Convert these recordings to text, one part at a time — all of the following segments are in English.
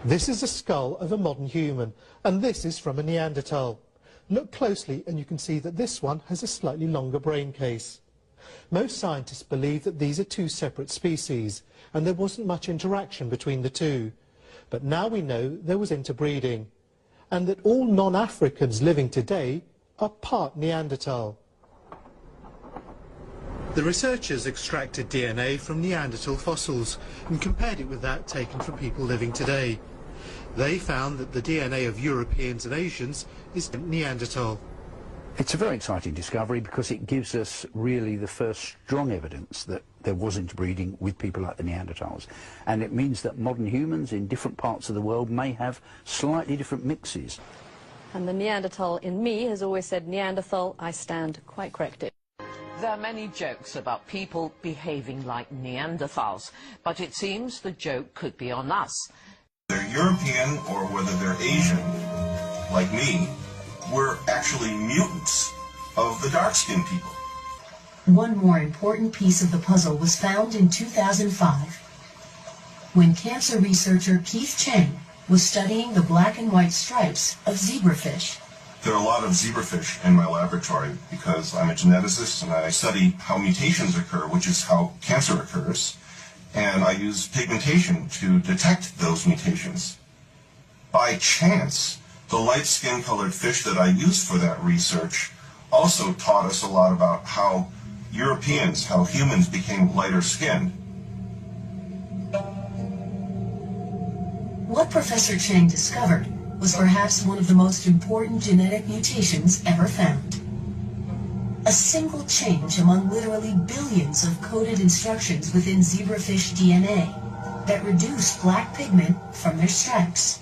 This is a skull of a modern human, and this is from a Neanderthal. Look closely and you can see that this one has a slightly longer brain case. Most scientists believe that these are two separate species, and there wasn't much interaction between the two. But now we know there was interbreeding, and that all non-Africans living today are part Neanderthal. The researchers extracted DNA from Neanderthal fossils and compared it with that taken from people living today. They found that the DNA of Europeans and Asians is Neanderthal. It's a very exciting discovery because it gives us really the first strong evidence that there was interbreeding with people like the Neanderthals. And it means that modern humans in different parts of the world may have slightly different mixes. And the Neanderthal in me has always said Neanderthal, I stand quite corrected. There are many jokes about people behaving like Neanderthals, but it seems the joke could be on us. They're European or whether they're Asian, like me, we're actually mutants of the dark-skinned people. One more important piece of the puzzle was found in 2005 when cancer researcher Keith Chang was studying the black and white stripes of zebrafish. There are a lot of zebrafish in my laboratory because I'm a geneticist and I study how mutations occur, which is how cancer occurs, and I use pigmentation to detect those mutations. By chance, the light skin-colored fish that I used for that research also taught us a lot about how Europeans, how humans became lighter skinned. What Professor Chang discovered was perhaps one of the most important genetic mutations ever found. A single change among literally billions of coded instructions within zebrafish DNA that reduced black pigment from their stripes.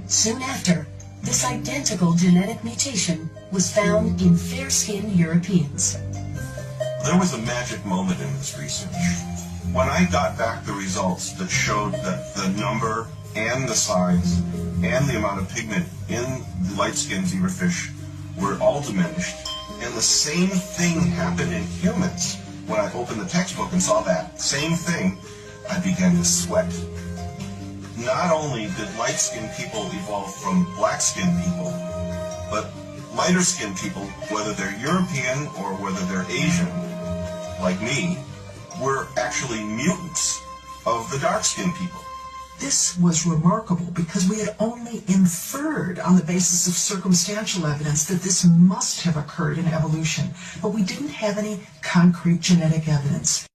Soon after, this identical genetic mutation was found in fair-skinned Europeans. There was a magic moment in this research. When I got back the results that showed that the number and the size and the amount of pigment in the light-skinned zebrafish were all diminished, and the same thing happened in humans. When I opened the textbook and saw that same thing, I began to sweat. Not only did light-skinned people evolve from black-skinned people, but lighter-skinned people, whether they're European or whether they're Asian, like me, were actually mutants of the dark-skinned people. This was remarkable because we had only inferred on the basis of circumstantial evidence that this must have occurred in evolution, but we didn't have any concrete genetic evidence.